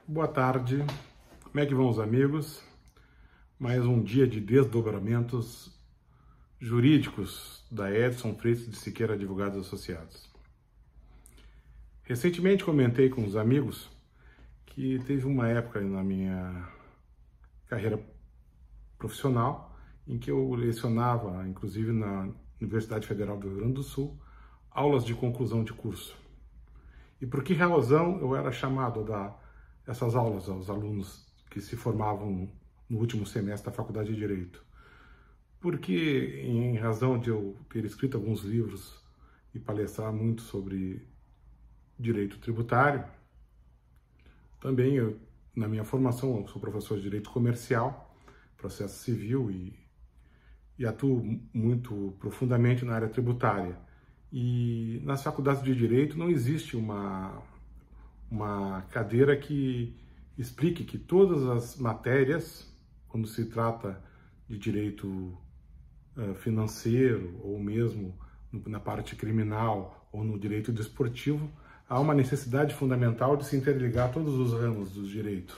Boa tarde, como é que vão os amigos? Mais um dia de desdobramentos jurídicos da Edson Freitas de Siqueira Advogados Associados. Recentemente comentei com os amigos que teve uma época na minha carreira profissional em que eu lecionava, inclusive na Universidade Federal do Rio Grande do Sul, aulas de conclusão de curso. E por que razão eu era chamado a dar essas aulas aos alunos que se formavam no último semestre da Faculdade de Direito? Porque, em razão de eu ter escrito alguns livros e palestrar muito sobre direito tributário, também na minha formação, eu sou professor de direito comercial, processo civil e atuo muito profundamente na área tributária. E nas faculdades de direito não existe uma cadeira que explique que todas as matérias, quando se trata de direito financeiro ou mesmo na parte criminal ou no direito desportivo, há uma necessidade fundamental de se interligar todos os ramos do direito.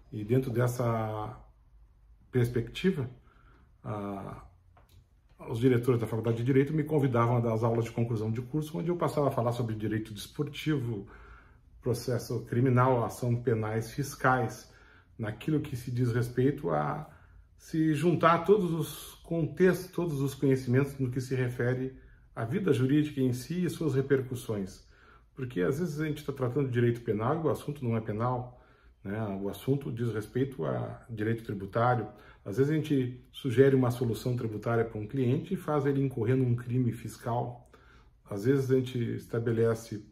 E dentro dessa perspectiva, os diretores da Faculdade de Direito me convidavam a dar as aulas de conclusão de curso, onde eu passava a falar sobre direito desportivo, processo criminal, ação penais fiscais, naquilo que se diz respeito a se juntar todos os contextos, todos os conhecimentos no que se refere à vida jurídica em si e suas repercussões. Porque às vezes a gente está tratando de direito penal e o assunto não é penal, né? O assunto diz respeito a direito tributário. Às vezes a gente sugere uma solução tributária para um cliente e faz ele incorrer num crime fiscal. Às vezes a gente estabelece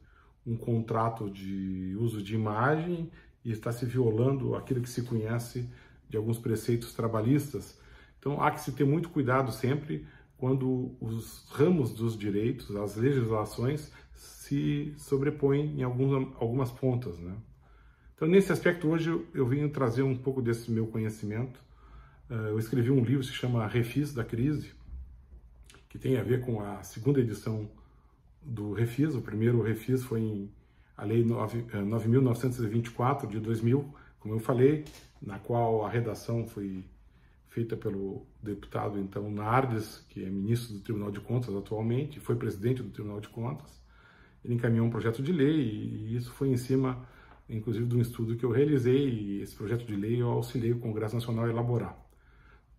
um contrato de uso de imagem e está se violando aquilo que se conhece de alguns preceitos trabalhistas. Então há que se ter muito cuidado sempre quando os ramos dos direitos, as legislações, se sobrepõem em algumas pontas, né? Então, nesse aspecto, hoje eu vim trazer um pouco desse meu conhecimento. Eu escrevi um livro que se chama Refis da Crise, que tem a ver com a segunda edição do Refis. O primeiro Refis foi a Lei 9.924 de 2000, como eu falei, na qual a redação foi feita pelo deputado, então, Nardes, que é ministro do Tribunal de Contas atualmente, foi presidente do Tribunal de Contas. Ele encaminhou um projeto de lei e isso foi em cima, inclusive, de um estudo que eu realizei, e esse projeto de lei eu auxiliei o Congresso Nacional a elaborar.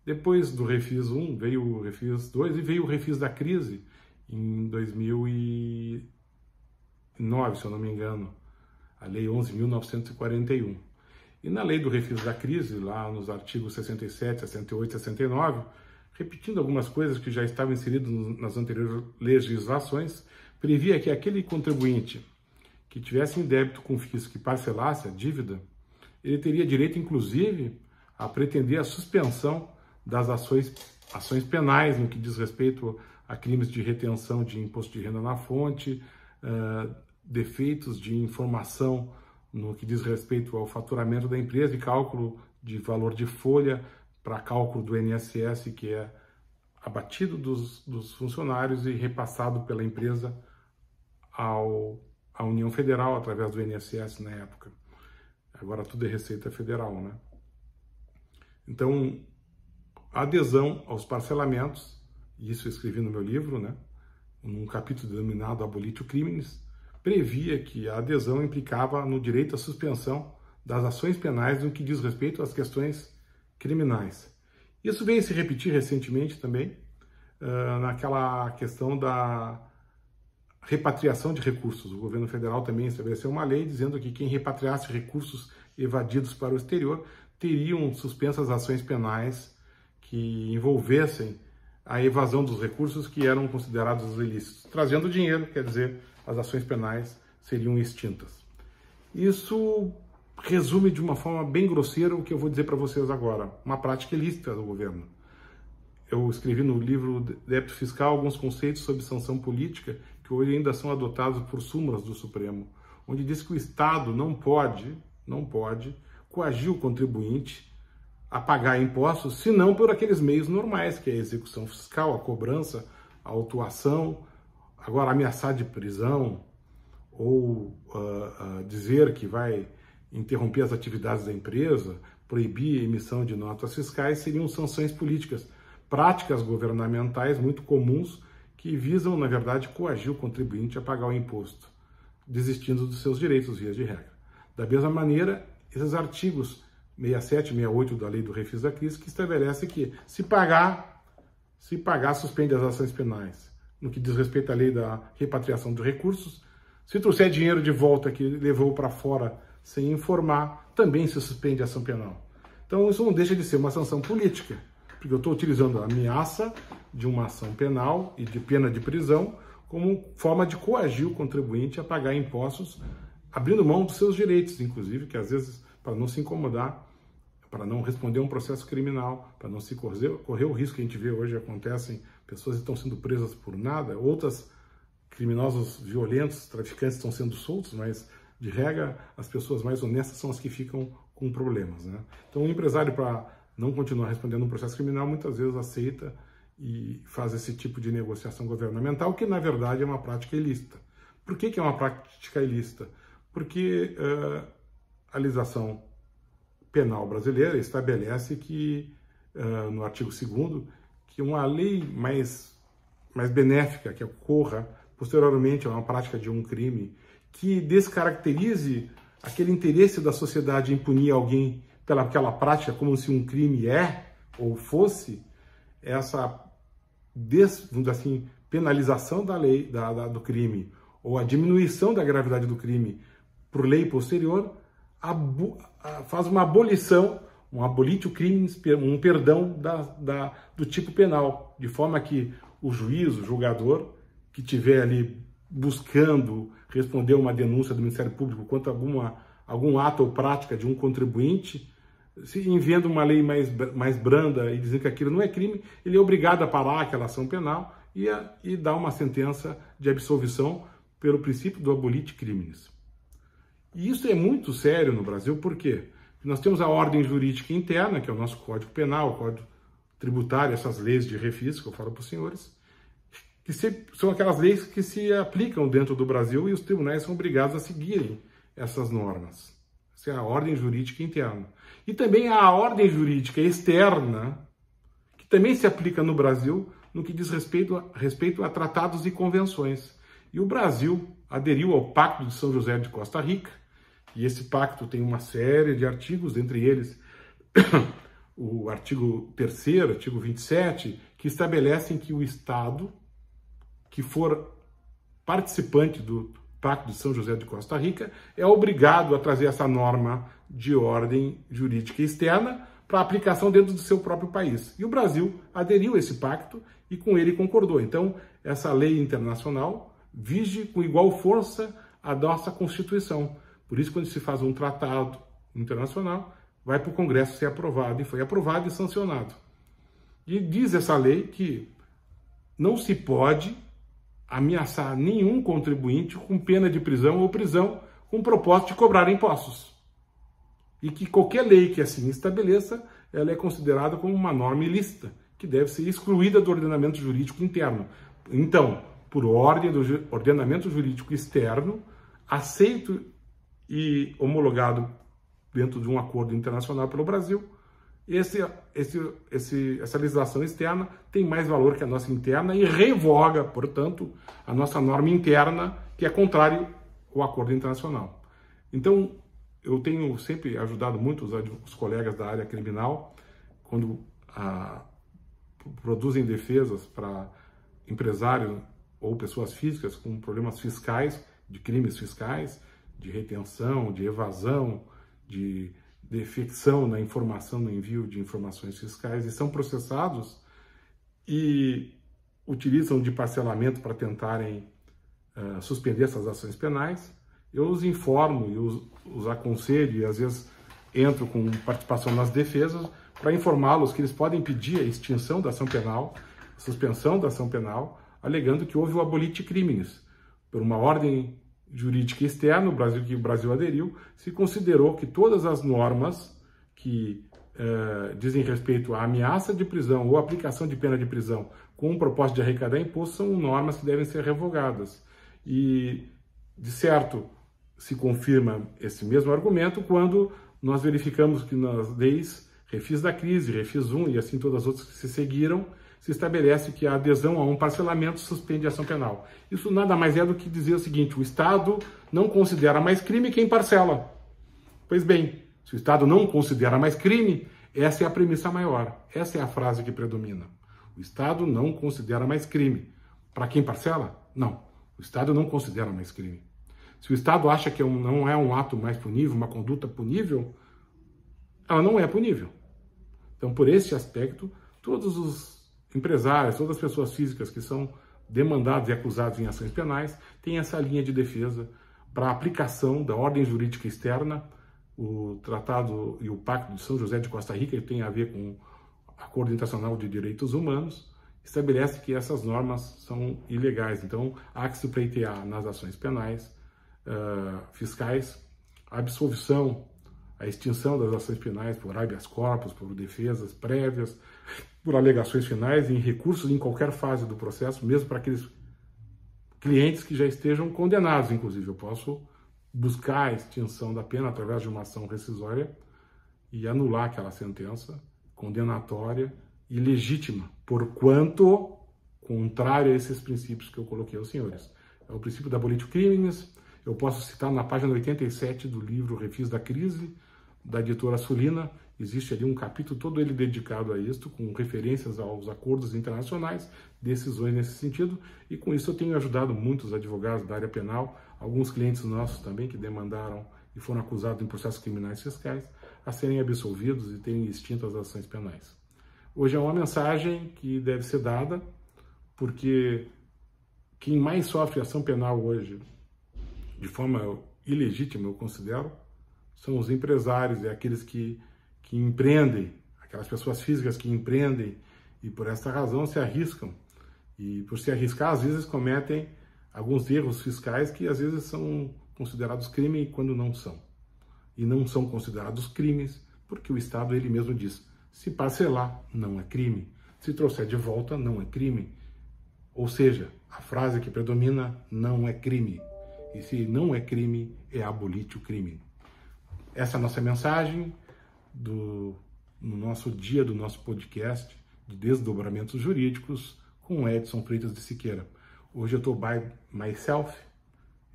Depois do Refis 1, veio o Refis 2 e veio o Refis da Crise em 2009, se eu não me engano, a Lei 11.941. E na Lei do Refis da Crise, lá nos artigos 67, 68 e 69, repetindo algumas coisas que já estavam inseridas nas anteriores legislações, previa que aquele contribuinte que tivesse em débito com o fisco e parcelasse a dívida, ele teria direito, inclusive, a pretender a suspensão das ações penais no que diz respeito a crimes de retenção de imposto de renda na fonte, defeitos de informação no que diz respeito ao faturamento da empresa e cálculo de valor de folha para cálculo do INSS, que é abatido dos funcionários e repassado pela empresa à União Federal através do INSS na época. Agora tudo é Receita Federal, né? Então, a adesão aos parcelamentos, isso eu escrevi no meu livro, né? Num capítulo denominado Abolitio Criminis, previa que a adesão implicava no direito à suspensão das ações penais no que diz respeito às questões criminais. Isso veio se repetir recentemente também, naquela questão da repatriação de recursos. O governo federal também estabeleceu uma lei dizendo que quem repatriasse recursos evadidos para o exterior teriam suspensas ações penais que envolvessem a evasão dos recursos que eram considerados ilícitos. Trazendo dinheiro, quer dizer, as ações penais seriam extintas. Isso resume de uma forma bem grosseira o que eu vou dizer para vocês agora, uma prática ilícita do governo. Eu escrevi no livro Débito Fiscal alguns conceitos sobre sanção política que hoje ainda são adotados por súmulas do Supremo, onde diz que o Estado não pode coagir o contribuinte a pagar impostos, senão por aqueles meios normais, que é a execução fiscal, a cobrança, a autuação. Agora, ameaçar de prisão ou dizer que vai interromper as atividades da empresa, proibir a emissão de notas fiscais, seriam sanções políticas, práticas governamentais muito comuns que visam, na verdade, coagir o contribuinte a pagar o imposto, desistindo dos seus direitos, via de regra. Da mesma maneira, esses artigos 67 e 68 da Lei do Refis da Crise, que estabelece que, se pagar, suspende as ações penais. No que diz respeito à lei da repatriação de recursos, se trouxer dinheiro de volta que levou para fora sem informar, também se suspende a ação penal. Então, isso não deixa de ser uma sanção política, porque eu estou utilizando a ameaça de uma ação penal e de pena de prisão como forma de coagir o contribuinte a pagar impostos, abrindo mão dos seus direitos, inclusive, que às vezes, para não se incomodar, para não responder a um processo criminal, para não se correr o risco que a gente vê hoje, acontecem, pessoas estão sendo presas por nada, outras criminosos violentos, traficantes estão sendo soltos, mas, de regra, as pessoas mais honestas são as que ficam com problemas, né? Então, o empresário, para não continuar respondendo um processo criminal, muitas vezes aceita e faz esse tipo de negociação governamental, que, na verdade, é uma prática ilícita. Por que é uma prática ilícita? Porque a legislação penal brasileira estabelece que, no artigo 2º, que uma lei mais benéfica que ocorra posteriormente a uma prática de um crime, que descaracterize aquele interesse da sociedade em punir alguém pelaquela prática como se um crime ou fosse, essa, vamos dizer assim, penalização da lei, do crime, ou a diminuição da gravidade do crime por lei posterior, faz uma abolição, um abolitio criminis, um perdão do tipo penal, de forma que o juiz, o julgador, que estiver ali buscando responder uma denúncia do Ministério Público quanto a algum ato ou prática de um contribuinte, se inventa uma lei mais branda e dizer que aquilo não é crime, ele é obrigado a parar aquela ação penal e dar uma sentença de absolvição pelo princípio do abolitio criminis. E isso é muito sério no Brasil, por quê? Porque nós temos a ordem jurídica interna, que é o nosso Código Penal, o Código Tributário, essas leis de refis que eu falo para os senhores, que são aquelas leis que se aplicam dentro do Brasil e os tribunais são obrigados a seguirem essas normas. Essa é a ordem jurídica interna. E também há a ordem jurídica externa, que também se aplica no Brasil no que diz respeito a tratados e convenções. E o Brasil aderiu ao Pacto de São José de Costa Rica, e esse pacto tem uma série de artigos, entre eles o artigo 3º, artigo 27, que estabelecem que o Estado que for participante do Pacto de São José de Costa Rica é obrigado a trazer essa norma de ordem jurídica externa para aplicação dentro do seu próprio país. E o Brasil aderiu a esse pacto e com ele concordou. Então, essa lei internacional vige com igual força a nossa Constituição. Por isso, quando se faz um tratado internacional, vai para o Congresso ser aprovado, e foi aprovado e sancionado. E diz essa lei que não se pode ameaçar nenhum contribuinte com pena de prisão ou prisão com o propósito de cobrar impostos. E que qualquer lei que assim estabeleça, ela é considerada como uma norma ilícita, que deve ser excluída do ordenamento jurídico interno. Então, por ordem do ordenamento jurídico externo, aceito e homologado dentro de um acordo internacional pelo Brasil, essa legislação externa tem mais valor que a nossa interna e revoga, portanto, a nossa norma interna, que é contrário ao acordo internacional. Então, eu tenho sempre ajudado muito os colegas da área criminal quando produzem defesas para empresários ou pessoas físicas com problemas fiscais, de crimes fiscais, de retenção, de evasão, de defecção na informação, no envio de informações fiscais, e são processados e utilizam de parcelamento para tentarem suspender essas ações penais. Eu os informo e os aconselho, e às vezes entro com participação nas defesas, para informá-los que eles podem pedir a extinção da ação penal, a suspensão da ação penal, alegando que houve o abolitio criminis. Por uma ordem jurídica externa, que o Brasil aderiu, se considerou que todas as normas que dizem respeito à ameaça de prisão ou aplicação de pena de prisão com o propósito de arrecadar imposto são normas que devem ser revogadas. E, de certo, se confirma esse mesmo argumento quando nós verificamos que nas leis Refis da Crise, Refis 1 e assim todas as outras que se seguiram, se estabelece que a adesão a um parcelamento suspende a ação penal. Isso nada mais é do que dizer o seguinte: o Estado não considera mais crime quem parcela. Pois bem, se o Estado não considera mais crime, essa é a premissa maior, essa é a frase que predomina. O Estado não considera mais crime. Para quem parcela? Não. O Estado não considera mais crime. Se o Estado acha que não é um ato mais punível, uma conduta punível, ela não é punível. Então, por esse aspecto, todos os empresários, todas as pessoas físicas que são demandados e acusados em ações penais têm essa linha de defesa para a aplicação da ordem jurídica externa. O Tratado e o Pacto de São José de Costa Rica, que tem a ver com o Acordo Internacional de Direitos Humanos, estabelece que essas normas são ilegais. Então, há que se pleitear nas ações penais fiscais a absolvição, a extinção das ações penais por habeas corpus, por defesas prévias, por alegações finais, em recursos em qualquer fase do processo, mesmo para aqueles clientes que já estejam condenados. Inclusive, eu posso buscar a extinção da pena através de uma ação rescisória e anular aquela sentença condenatória e legítima, porquanto contrário a esses princípios que eu coloquei aos senhores. É o princípio da abolitio criminis. Eu posso citar na página 87 do livro Refis da Crise, da editora Sulina. Existe ali um capítulo todo ele dedicado a isto, com referências aos acordos internacionais, decisões nesse sentido, e com isso eu tenho ajudado muitos advogados da área penal, alguns clientes nossos também que demandaram e foram acusados em processos criminais fiscais, a serem absolvidos e terem extintas as ações penais. Hoje é uma mensagem que deve ser dada, porque quem mais sofre ação penal hoje, de forma ilegítima, eu considero, são os empresários, é aqueles que empreendem, aquelas pessoas físicas que empreendem e por essa razão se arriscam. E por se arriscar, às vezes cometem alguns erros fiscais que às vezes são considerados crime quando não são. E não são considerados crimes porque o Estado, ele mesmo diz, se parcelar, não é crime. Se trouxer de volta, não é crime. Ou seja, a frase que predomina, não é crime. E se não é crime, é abolitio crime. Essa é a nossa mensagem no nosso dia do nosso podcast de desdobramentos jurídicos com Edson Freitas de Siqueira. Hoje eu estou by myself,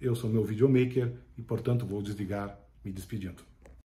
eu sou meu videomaker e, portanto, vou desligar me despedindo.